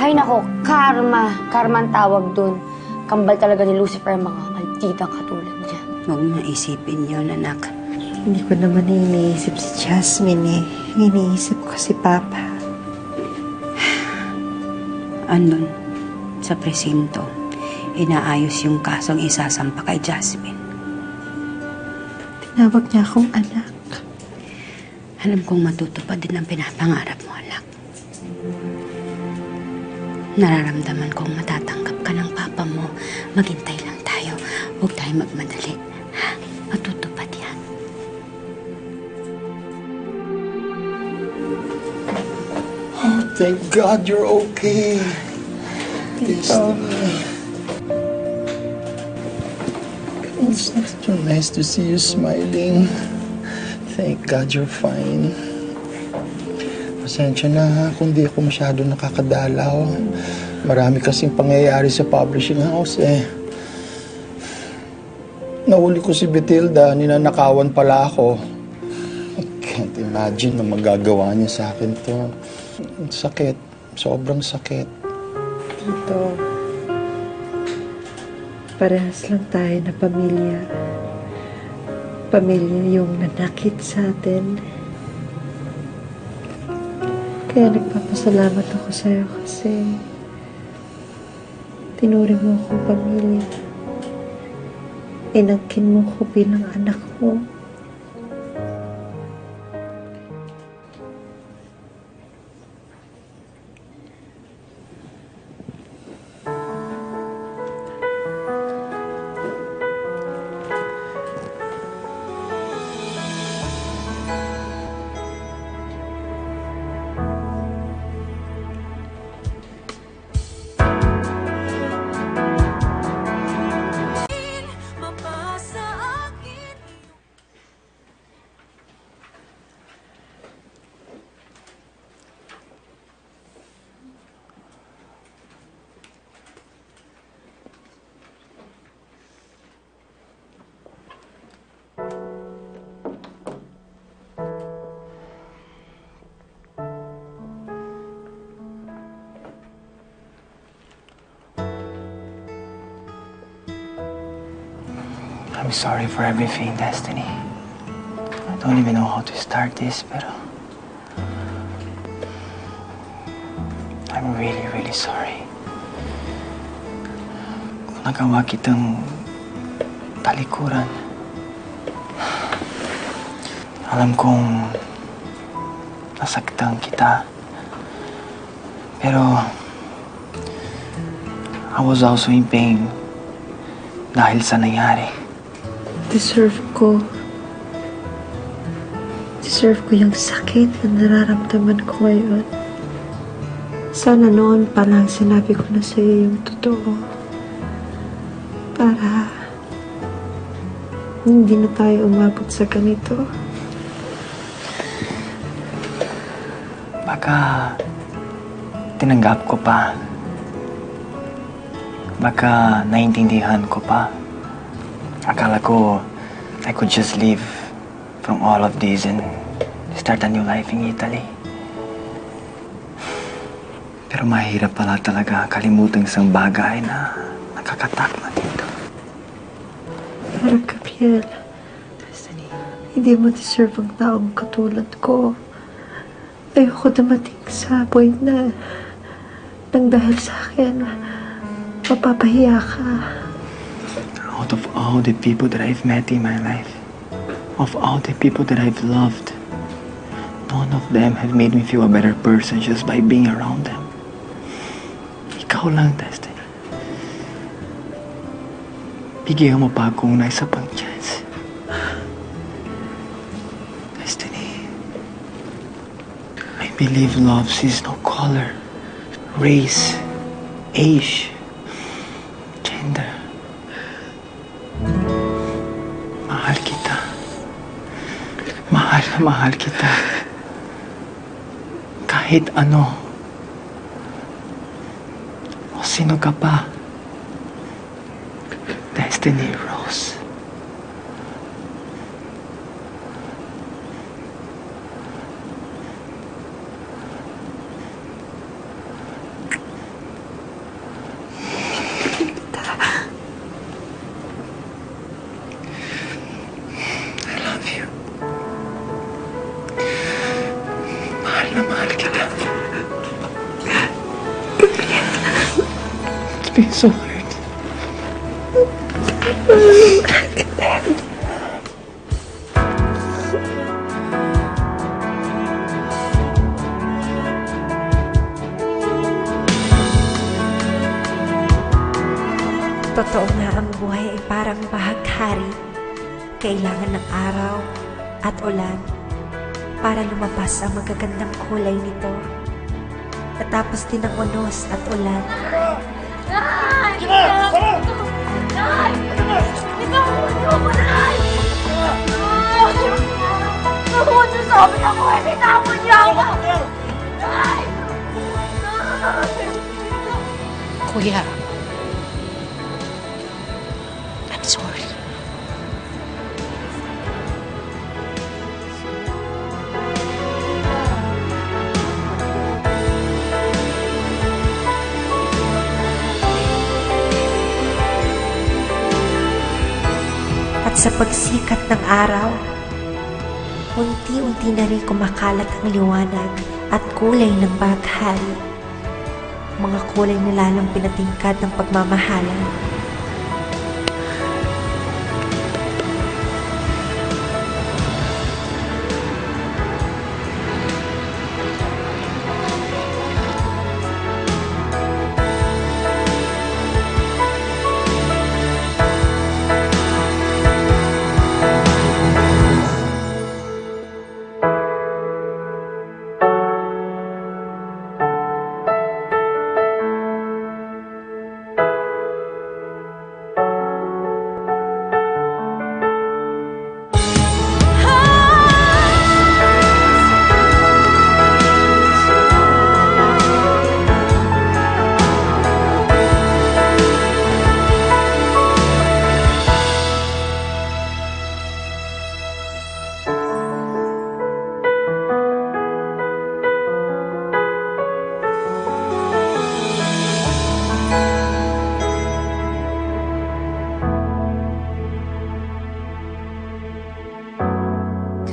Hay nako, karma. Karma ang tawag dun. Kambal talaga ni Lucifer ang mga malditang katulad niya. Huwag mo isipin yun, anak. Hindi ko naman iniisip si Jasmine eh. Iniisip ko si Papa. Andun, sa presinto, inaayos yung kasong isasampa kay Jasmine. Tinawag niya akong anak. Alam kong matutupad din ang pinapangarap mo, anak. Nararamdaman kong matatanggap ka ng papa mo. Maghintay lang tayo. Huwag tayo magmadali. Ha? Matutupad yan. Oh, thank God you're okay. Tito. It's so nice to see you smiling. Thank God you're fine. Pasensya na ha, kung di ako masyado nakakadalaw. Marami kasing pangyayari sa publishing house eh. Nahuli ko si Betilda, ninanakawan pala ako. I can't imagine na magagawa niya sa akin to. Sakit, sobrang sakit. Tito. Parehas lang tayo na pamilya. Pamilya yung nanakit sa atin. Kaya nagpapasalamat ako sa'yo kasi tinuri mo akong pamilya. Inangkin mo ko bilang anak mo. I'm sorry for everything, Destiny. I don't even know how to start this, pero I'm really, really sorry. Kung nagawa kitang talikuran, alam kong nasaktan kita, pero I was also in pain dahil sa nangyari. Deserve ko yung sakit na nararamdaman ko ngayon. Sana noon pa lang sinabi ko na sa'yo yung totoo. Para hindi na tayo umabot sa ganito. Baka tinanggap ko pa. Baka naintindihan ko pa. Akala ko I could just leave from all of this and start a new life in Italy. Pero mahirap pala talaga kalimutan isang bagay na nakakatakot dito. Pero Gabriel, hindi mo deserve ang taong katulad ko. Ayoko dumating sa point na nang dahil sa akin, mapapahiya ka. Out of all the people that I've met in my life, of all the people that I've loved, none of them have made me feel a better person just by being around them. Ikaw lang, Destiny. Bigyan mo pa akong na isa pang chance. Destiny. I believe love sees no color, race, age, gender. Mahal kita. Mahal na mahal kita. Kahit ano. O sino ka pa. Destiny Rose. It's been so hard. Totoo nga ang buhay ay parang bahaghari. Kailangan ng araw at ulan para lumabas ang magagandang kulay nito. Katapos din ang unos at ulan. Kuya, I'm sorry. At sa pagsikat ng araw, unti-unti na rin kumakalat ang liwanag at kulay ng bahaghari. Mga kulay na lalong pinatingkad ng pagmamahalan.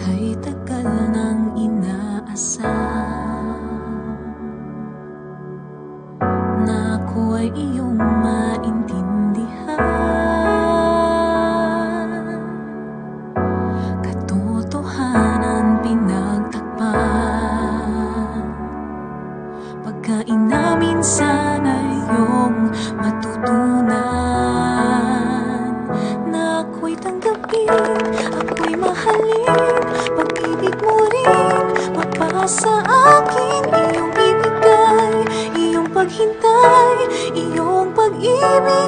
Kay tagal nang inaasam na ako ay iyong maintindihan. Katotohanan pinagtakpan, pagkainamin sana iyong matutunan na ako'y tanggapin, ako'y mahalin, pag-ibig mo rin mapasa akin, iyong ibigay, iyong paghintay, iyong pag-ibig.